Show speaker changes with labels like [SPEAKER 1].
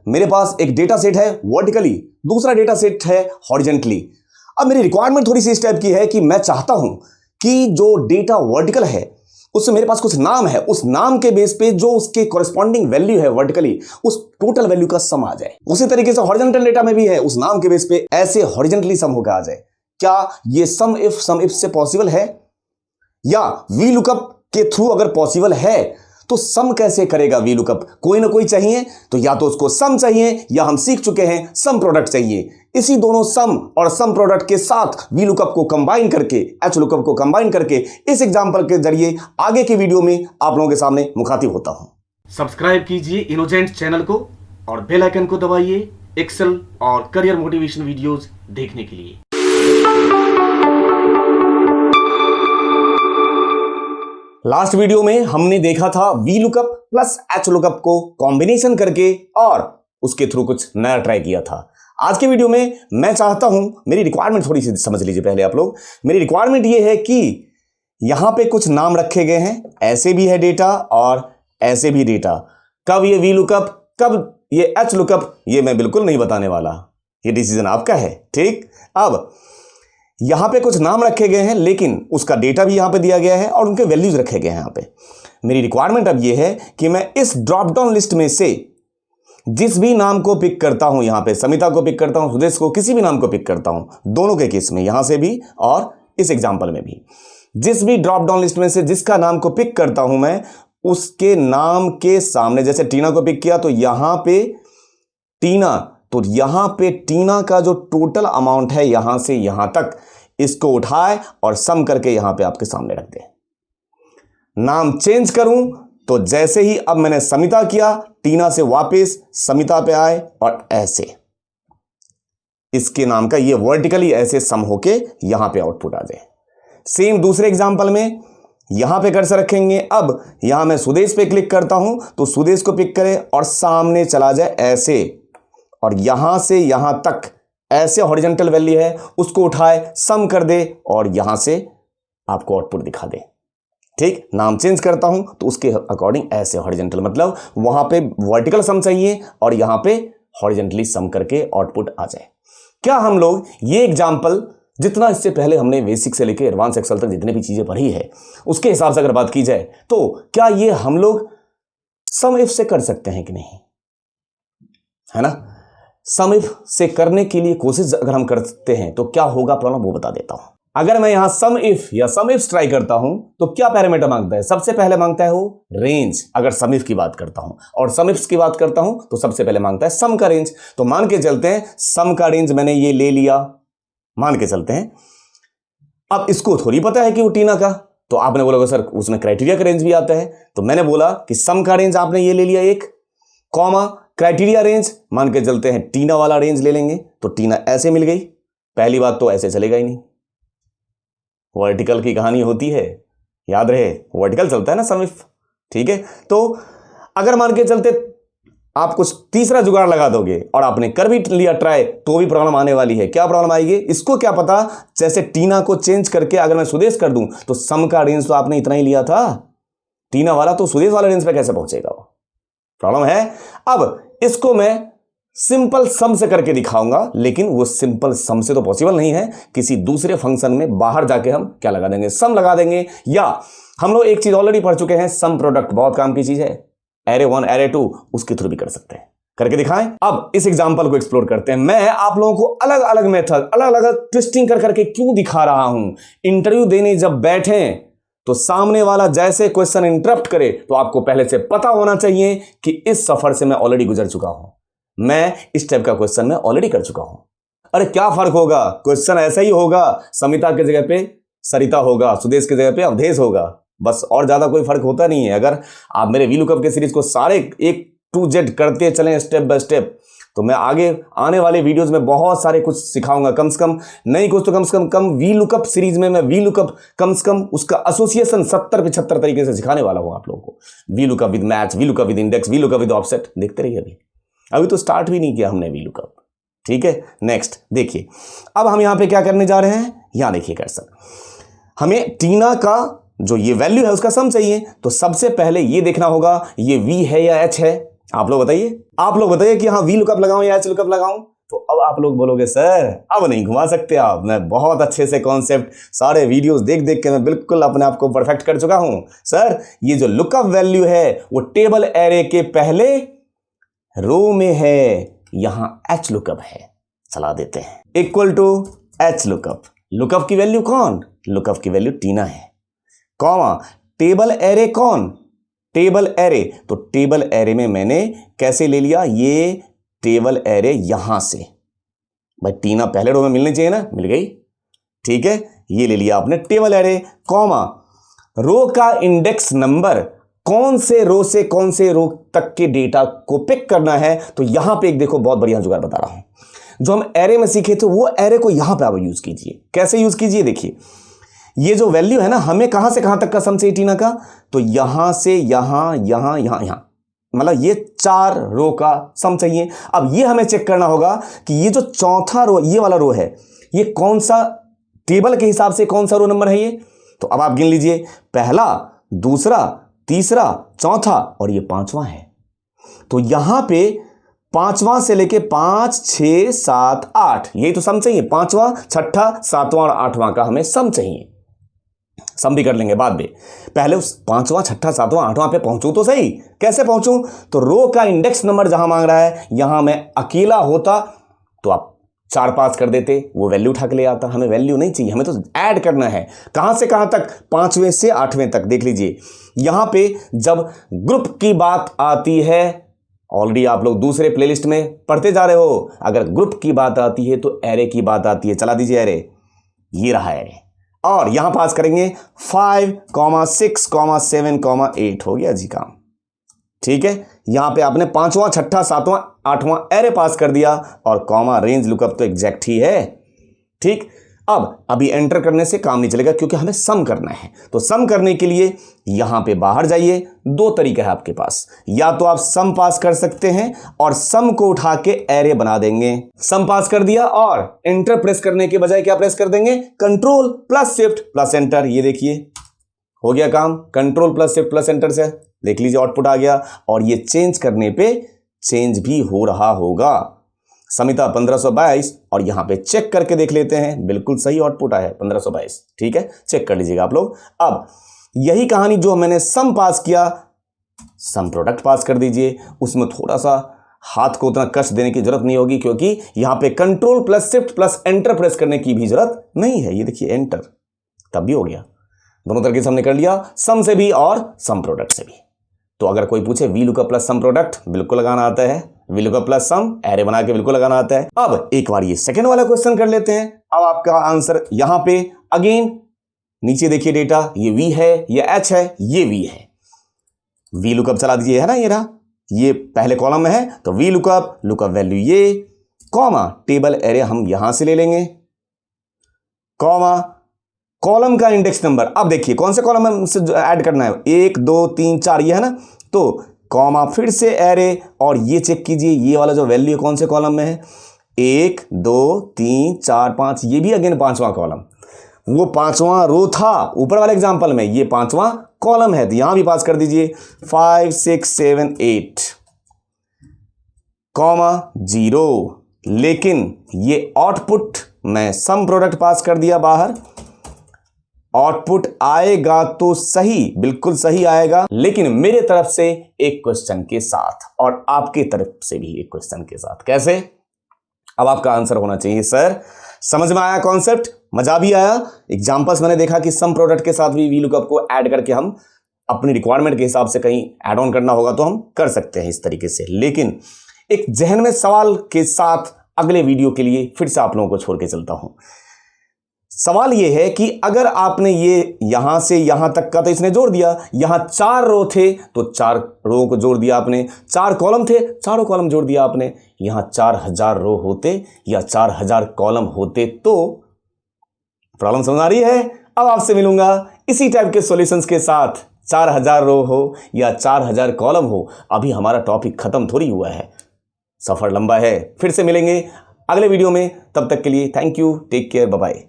[SPEAKER 1] मेरे पास एक data set है वर्टिकली, दूसरा डेटा सेट है हॉरिजेंटली। अब मेरी रिक्वायरमेंट थोड़ी सी इस टाइप की है कि मैं चाहता हूं कि जो डेटा वर्टिकल है उसमें मेरे पास कुछ नाम है, उस नाम के बेस पे जो उसके कॉरेस्पॉन्डिंग वैल्यू है वर्टिकली, उस टोटल वैल्यू का सम आ जाए। उसी तरीके से हॉरिजॉन्टल डेटा में भी है, उस नाम के बेस पे ऐसे हॉरिजॉन्टली सम होकर आ जाए। क्या ये सम इफ से पॉसिबल है? या वी लुकअप के थ्रू अगर पॉसिबल है तो सम कैसे करेगा वी लुकअप? कोई ना कोई चाहिए, तो या तो उसको सम चाहिए या हम सीख चुके हैं सम प्रोडक्ट चाहिए। इसी दोनों सम और सम प्रोडक्ट के साथ वी लुकअप को कंबाइन करके, एच लुकअप को कंबाइन करके इस एग्जांपल के जरिए आगे की वीडियो में आप लोगों के सामने मुखातिब होता हूं।
[SPEAKER 2] सब्सक्राइब कीजिए इनोजेंट चैनल को और बेल आइकन को दबाइए एक्सेल और करियर मोटिवेशन वीडियोस देखने के लिए।
[SPEAKER 1] लास्ट वीडियो में हमने देखा था V lookup plus H lookup को कॉम्बिनेशन करके और उसके थ्रू कुछ नया ट्राई किया था। आज के वीडियो में मैं चाहता हूं, मेरी रिक्वायरमेंट थोड़ी सी समझ लीजिए पहले आप लोग। मेरी रिक्वायरमेंट ये है कि यहां पे कुछ नाम रखे गए हैं, ऐसे भी है डेटा और ऐसे भी डेटा। कब ये वी लुकअप, कब ये एच लुकअप, ये मैं बिल्कुल नहीं बताने वाला, ये डिसीजन आपका है। ठीक, अब यहां पे कुछ नाम रखे गए हैं लेकिन उसका डेटा भी यहां पे दिया गया है और उनके वैल्यूज रखे गए हैं यहां पे। मेरी रिक्वायरमेंट अब ये है कि मैं इस ड्रॉप डाउन लिस्ट में से जिस भी नाम को पिक करता हूं, यहां पे समिता को पिक करता हूं, सुदेश को, किसी भी नाम को पिक करता हूं, दोनों के केस में, यहां से भी और इस एग्जाम्पल में भी, जिस भी ड्रॉप डाउन लिस्ट में से जिसका नाम को पिक करता हूं मैं, उसके नाम के सामने, जैसे टीना को पिक किया तो यहां पे टीना, तो यहां पे टीना का जो टोटल अमाउंट है यहां से यहां तक, इसको उठाए और सम करके यहां पे आपके सामने रख दे। नाम चेंज करूं तो जैसे ही अब मैंने समिता किया, टीना से वापस समिता पे आए और ऐसे इसके नाम का ये वर्टिकली ऐसे सम होके यहां पे आउटपुट आ जाए। सेम दूसरे एग्जांपल में यहां पे कर्सर रखेंगे। अब यहां मैं सुदेश पे क्लिक करता हूं तो सुदेश को पिक करें और सामने चला जाए ऐसे, और यहां से यहां तक ऐसे हॉरिजॉन्टल वैल्यू है, उसको उठाए सम कर दे और यहां से आपको आउटपुट दिखा दे। ठीक, नाम चेंज करता हूं तो उसके अकॉर्डिंग ऐसे हॉरिजॉन्टल, मतलब वहां पे वर्टिकल सम चाहिए और यहां पे हॉरिजॉन्टली सम करके आउटपुट आ जाए। क्या हम लोग ये एग्जांपल, जितना इससे पहले हमने बेसिक से लेकर एडवांस एक्सेल तक जितने भी चीजें पढ़ी है उसके हिसाब से अगर बात की जाए तो क्या ये हम लोग सम इफ से कर सकते हैं कि नहीं? है ना? सम इफ से करने के लिए कोशिश अगर हम करते हैं तो क्या होगा प्रॉब्लम, वो बता देता हूं। अगर मैं यहां सम इफ या सम इफ ट्राई करता हूं तो क्या पैरामीटर मांगता है? सबसे पहले मांगता है वो रेंज, अगर सम इफ की बात करता हूं, और सम इफ की बात करता हूं तो सबसे पहले मांगता है सम का रेंज। तो मान के चलते हैं सम का रेंज मैंने ये ले लिया, मान के चलते हैं। अब इसको थोड़ी पता है कि वो टीना का, तो आपने बोला सर उसमें क्राइटेरिया का रेंज भी आता है, तो मैंने बोला कि सम का रेंज आपने ये ले लिया एक, कॉमा क्राइटेरिया रेंज मान के चलते हैं टीना वाला रेंज ले लेंगे, तो टीना ऐसे मिल गई। पहली बात तो ऐसे चलेगा ही नहीं, वर्टिकल की कहानी होती है, याद रहे वर्टिकल चलता है ना सम इफ। ठीक है, तो अगर मान के चलते आप कुछ तीसरा जुगाड़ लगा दोगे और आपने कर भी लिया ट्राई तो भी प्रॉब्लम आने वाली है। क्या प्रॉब्लम आएगी? इसको क्या पता, जैसे टीना को चेंज करके अगर मैं सुदेश कर दूं तो सम का रेंज तो आपने इतना ही लिया था, टीना वाला, तो सुदेश वाला रेंज पे कैसे पहुंचेगा वो, प्रॉब्लम है। अब इसको मैं सिंपल सम से करके दिखाऊंगा, लेकिन वो सिंपल सम से तो पॉसिबल नहीं है। किसी दूसरे फंक्शन में बाहर जाके हम क्या लगा देंगे, सम लगा देंगे। या हम लोग एक चीज ऑलरेडी पढ़ चुके हैं, सम प्रोडक्ट, बहुत काम की चीज है, एरे 1 एरे 2, उसके थ्रू भी कर सकते हैं, करके दिखाएं। अब इस एग्जांपल को एक्सप्लोर करते हैं। मैं आप लोगों को अलग अलग मेथड, अलग अलग ट्विस्टिंग कर करके क्यों दिखा रहा हूं? इंटरव्यू देने जब बैठे तो सामने वाला जैसे क्वेश्चन इंटरप्ट करे तो आपको पहले से पता होना चाहिए कि इस सफर से मैं ऑलरेडी गुजर चुका हूं, मैं इस टाइप का क्वेश्चन मैं ऑलरेडी कर चुका हूं। अरे क्या फर्क होगा, क्वेश्चन ऐसा ही होगा, समिता के जगह पे सरिता होगा, सुदेश के जगह पे अवधेश होगा, बस, और ज्यादा कोई फर्क होता नहीं है। अगर आप मेरे वी लुकअप के सीरीज को सारे A to Z करते चलें स्टेप बाय स्टेप, तो मैं आगे आने वाले वीडियोस में बहुत सारे कुछ सिखाऊंगा। कम से कम नहीं कुछ तो कम से कम वी लुकअप सीरीज में मैं वी लुकअप कम से कम उसका एसोसिएशन 70-75 तरीके से सिखाने वाला हूं आप लोगों को। V lookup with match, V lookup with index, V lookup with offset, देखते रहिए। अभी तो स्टार्ट भी नहीं किया हमने वी लुकअप। ठीक है, नेक्स्ट देखिए, अब हम यहां पे क्या करने जा रहे हैं, यहां देखिए कर्सर, हमें टीना का जो ये वैल्यू है उसका सम चाहिए। तो सबसे पहले ये देखना होगा ये v है या h है, आप लोग बताइए कि हाँ वी लुकअप लगाऊं या एच लुकअप लगाऊं। तो अब आप लोग बोलोगे सर अब नहीं घुमा सकते आप, मैं बहुत अच्छे से कॉन्सेप्ट सारे वीडियोस देख देख के मैं बिल्कुल अपने आप को परफेक्ट कर चुका हूं। सर ये जो लुकअप वैल्यू है वो टेबल एरे के पहले रो में है, यहां एच लुकअप है, चला देते हैं equal to H lookup. Lookup की वैल्यू कौन? लुकअप की वैल्यू टीना है, कॉमा टेबल एरे कौन? Table array. तो टेबल एरे में मैंने कैसे ले लिया? ये टेबल एरे यहां से, भाई टीना पहले रो में मिलनी चाहिए ना, मिल गई, ठीक है, ये ले लिया आपने टेबल एरे, कॉमा रो का इंडेक्स नंबर कौन से रो से कौन से रो तक के डेटा को पिक करना है। तो यहां पे एक देखो बहुत बढ़िया जुगाड़ बता रहा हूं, जो हम एरे में सीखे थे वो एरे को यहां पे आप यूज कीजिए। कैसे यूज कीजिए? देखिए ये जो वैल्यू है ना, हमें कहां से कहां तक का सम चाहिए टीना का? तो यहां से यहां यहां यहां यहां, मतलब ये 4 रो का सम चाहिए। अब ये हमें चेक करना होगा कि ये जो चौथा रो, ये वाला रो है, ये कौन सा टेबल के हिसाब से कौन सा रो नंबर है ये? तो अब आप गिन लीजिए, पहला, दूसरा, तीसरा, चौथा और ये 5वां है। तो यहां पे 5वां से लेके 5, 6, 7, 8 यही तो सम चाहिए। 5वां, 6ठा, 7वां और 8वां का हमें सम चाहिए। सम भी कर लेंगे बाद में, पहले उस 5वां, 6ठा, 7वां, 8वां पे पहुंचूं तो सही। कैसे पहुंचूं? तो रो का इंडेक्स नंबर जहां मांग रहा है, यहां मैं अकेला होता तो आप 4 पास कर देते, वो वैल्यू उठा के ले आता। हमें वैल्यू नहीं चाहिए, हमें तो ऐड करना है। कहां से कहां तक? 5वें से 8वें तक। देख लीजिए यहां पे जब ग्रुप की बात आती है, ऑलरेडी आप लोग दूसरे प्लेलिस्ट में पढ़ते जा रहे हो, अगर ग्रुप की बात आती है तो एरे की बात आती है। चला दीजिए एरे, ये रहा एरे, और यहां पास करेंगे 5, 6, 7, 8 हो गया जी काम, ठीक है। यहां पे आपने 5वां, 6ठा, 7वां, 8वां एरे पास कर दिया और कॉमा रेंज लुकअप तो एग्जैक्ट ही है, ठीक। अब अभी एंटर करने से काम नहीं चलेगा क्योंकि हमें सम करना है। तो सम करने के लिए यहां पे बाहर जाइए, 2 तरीका है आपके पास, या तो आप सम पास कर सकते हैं और सम को उठा के एरे बना देंगे। सम पास कर दिया और एंटर प्रेस करने के बजाय क्या प्रेस कर देंगे? Control plus shift plus enter. ये देखिए हो गया काम, control plus shift plus enter से देख लीजिए आउटपुट आ गया। और ये चेंज करने पे चेंज भी हो रहा होगा। समिता 1522, और यहां पे चेक करके देख लेते हैं, बिल्कुल सही आउटपुट आया है 1522, ठीक है, चेक कर लीजिएगा आप लोग। अब यही कहानी जो मैंने सम पास किया, सम प्रोडक्ट पास कर दीजिए। उसमें थोड़ा सा हाथ को उतना कष्ट देने की जरूरत नहीं होगी क्योंकि यहां पे control plus shift plus enter press करने की भी जरूरत नहीं है। ये देखिए एंटर, तब भी हो गया। दोनों तरीके से हमने कर लिया, सम से भी और सम प्रोडक्ट से भी। तो अगर कोई पूछे V lookup plus some product, बिल्कुल लगाना आता है। वी लुकअप प्लस सम एरे बना के बिल्कुल लगाना आता है। अब एक बार ये सेकंड वाला क्वेश्चन कर लेते हैं। अब आपका आंसर यहां पे अगेन नीचे देखिए डेटा, ये वी है, ये एच है, ये वी है। वी लुकअप चला दीजिए, है ना, ये रहा, ये पहले कॉलम में है तो वी लुकअप, लुकअप वैल्यू ये, कॉमा टेबल एरे हम यहां से ले लेंगे, कॉमा कॉलम का इंडेक्स नंबर। अब देखिए कौन से कॉलम में से ऐड करना है, 1, 2, 3, 4 ये है ना, तो कॉमा फिर से एरे, और ये चेक कीजिए ये वाला जो वैल्यू कौन से कॉलम में है, 1, 2, 3, 4, 5, ये भी अगेन 5वां कॉलम। वो 5वां रो था ऊपर वाले एग्जांपल में, ये 5वां कॉलम है, तो यहां भी पास कर दीजिए 5, 6, 7, 8, कॉमा 0। लेकिन ये आउटपुट मैं सम प्रोडक्ट पास कर दिया बाहर, आउटपुट आएगा तो सही, बिल्कुल सही आएगा, लेकिन मेरे तरफ से एक क्वेश्चन के साथ और आपके तरफ से भी एक क्वेश्चन के साथ। कैसे? अब आपका आंसर होना चाहिए सर समझ में आया कॉन्सेप्ट, मजा भी आया। एग्जांपल्स मैंने देखा कि सम प्रोडक्ट के साथ भी वी लुकअप को ऐड करके हम अपनी रिक्वायरमेंट के हिसाब से कहीं ऐड ऑन करना होगा तो हम कर सकते हैं इस तरीके से। लेकिन एक जहन में सवाल के साथ अगले वीडियो के लिए फिर से आप लोगों को छोड़ के चलता हूं। सवाल यह है कि अगर आपने ये यहां से यहां तक का तो इसने जोड़ दिया, यहां 4 रो थे तो 4 रो को जोड़ दिया आपने, 4 कॉलम थे, चारों कॉलम जोड़ दिया आपने। यहां 4000 रो होते या 4000 कॉलम होते तो प्रॉब्लम समझ आ रही है। अब आपसे मिलूंगा इसी टाइप के सॉल्यूशंस के साथ, 4000 रो हो या 4000 कॉलम हो। अभी हमारा टॉपिक खत्म थोड़ी हुआ है, सफर लंबा है। फिर से मिलेंगे अगले वीडियो में, तब तक के लिए thank you, take care, bye bye.